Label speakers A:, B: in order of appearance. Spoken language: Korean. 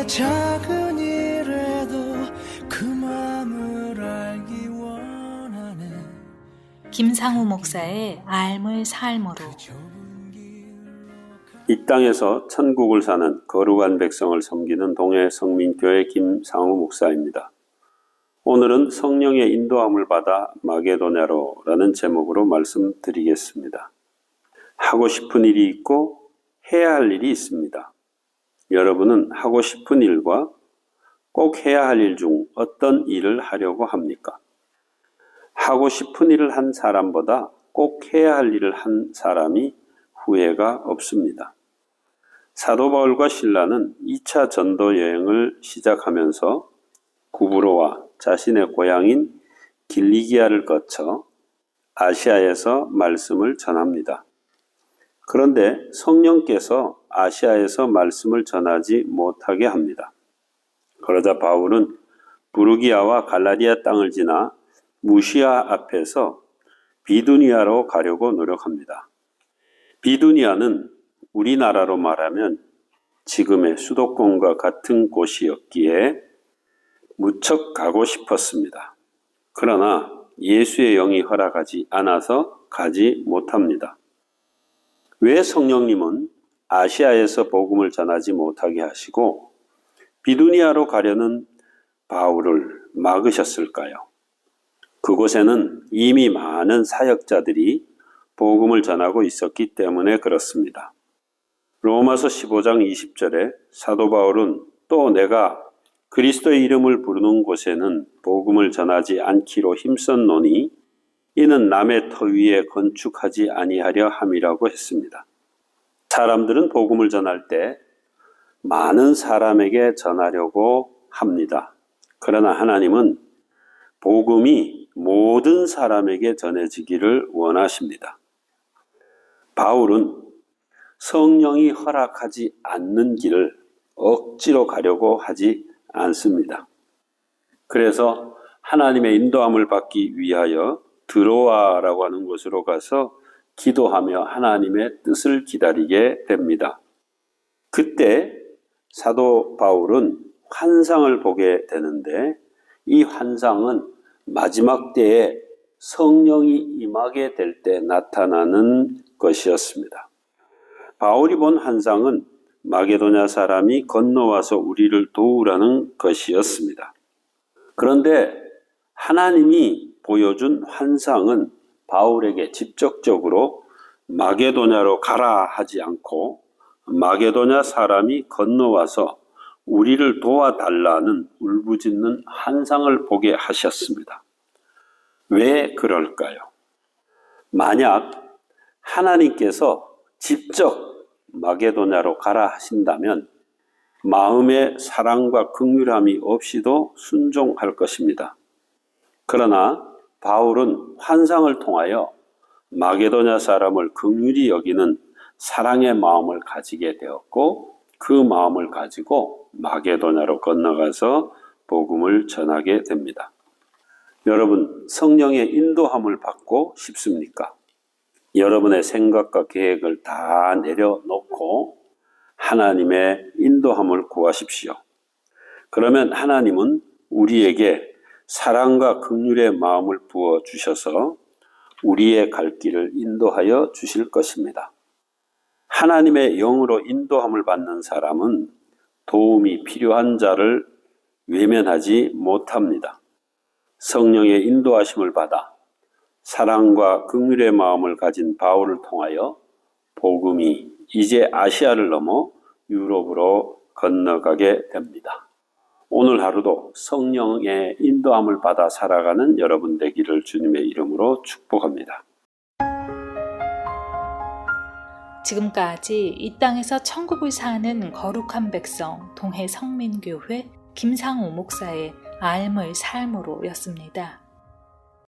A: 작은 일에도 그 마음을 알기 원하네.
B: 김상우 목사의 알물 삶으로.
C: 이 땅에서 천국을 사는 거룩한 백성을 섬기는 동해 성민교회 김상우 목사입니다. 오늘은 성령의 인도함을 받아 마게도냐로라는 제목으로 말씀드리겠습니다. 하고 싶은 일이 있고 해야 할 일이 있습니다. 여러분은 하고 싶은 일과 꼭 해야 할 일 중 어떤 일을 하려고 합니까? 하고 싶은 일을 한 사람보다 꼭 해야 할 일을 한 사람이 후회가 없습니다. 사도 바울과 실라는 2차 전도 여행을 시작하면서 구브로와 자신의 고향인 길리기아를 거쳐 아시아에서 말씀을 전합니다. 그런데 성령께서 아시아에서 말씀을 전하지 못하게 합니다. 그러자 바울은 부르기아와 갈라디아 땅을 지나 무시아 앞에서 비두니아로 가려고 노력합니다. 비두니아는 우리나라로 말하면 지금의 수도권과 같은 곳이었기에 무척 가고 싶었습니다. 그러나 예수의 영이 허락하지 않아서 가지 못합니다. 왜 성령님은 아시아에서 복음을 전하지 못하게 하시고 비두니아로 가려는 바울을 막으셨을까요? 그곳에는 이미 많은 사역자들이 복음을 전하고 있었기 때문에 그렇습니다. 로마서 15장 20절에 사도 바울은 또 내가 그리스도의 이름을 부르는 곳에는 복음을 전하지 않기로 힘썼노니 이는 남의 터 위에 건축하지 아니하려 함이라고 했습니다. 사람들은 복음을 전할 때 많은 사람에게 전하려고 합니다. 그러나 하나님은 복음이 모든 사람에게 전해지기를 원하십니다. 바울은 성령이 허락하지 않는 길을 억지로 가려고 하지 않습니다. 그래서 하나님의 인도함을 받기 위하여 드로아라고 하는 곳으로 가서 기도하며 하나님의 뜻을 기다리게 됩니다. 그때 사도 바울은 환상을 보게 되는데 이 환상은 마지막 때에 성령이 임하게 될 때 나타나는 것이었습니다. 바울이 본 환상은 마게도냐 사람이 건너와서 우리를 도우라는 것이었습니다. 그런데 하나님이 보여준 환상은 바울에게 직접적으로 마게도냐로 가라 하지 않고 마게도냐 사람이 건너와서 우리를 도와달라는 울부짖는 환상을 보게 하셨습니다. 왜 그럴까요? 만약 하나님께서 직접 마게도냐로 가라 하신다면 마음의 사랑과 긍휼함이 없이도 순종할 것입니다. 그러나 바울은 환상을 통하여 마게도냐 사람을 긍휼히 여기는 사랑의 마음을 가지게 되었고 그 마음을 가지고 마게도냐로 건너가서 복음을 전하게 됩니다. 여러분, 성령의 인도함을 받고 싶습니까? 여러분의 생각과 계획을 다 내려놓고 하나님의 인도함을 구하십시오. 그러면 하나님은 우리에게 사랑과 긍휼의 마음을 부어주셔서 우리의 갈 길을 인도하여 주실 것입니다. 하나님의 영으로 인도함을 받는 사람은 도움이 필요한 자를 외면하지 못합니다. 성령의 인도하심을 받아 사랑과 긍휼의 마음을 가진 바울을 통하여 복음이 이제 아시아를 넘어 유럽으로 건너가게 됩니다. 오늘 하루도 성령의 인도함을 받아 살아가는 여러분 되기를 주님의 이름으로 축복합니다.
B: 지금까지 이 땅에서 천국을 사는 거룩한 백성 동해 성민교회 김상우 목사의 알물 삶으로 였습니다.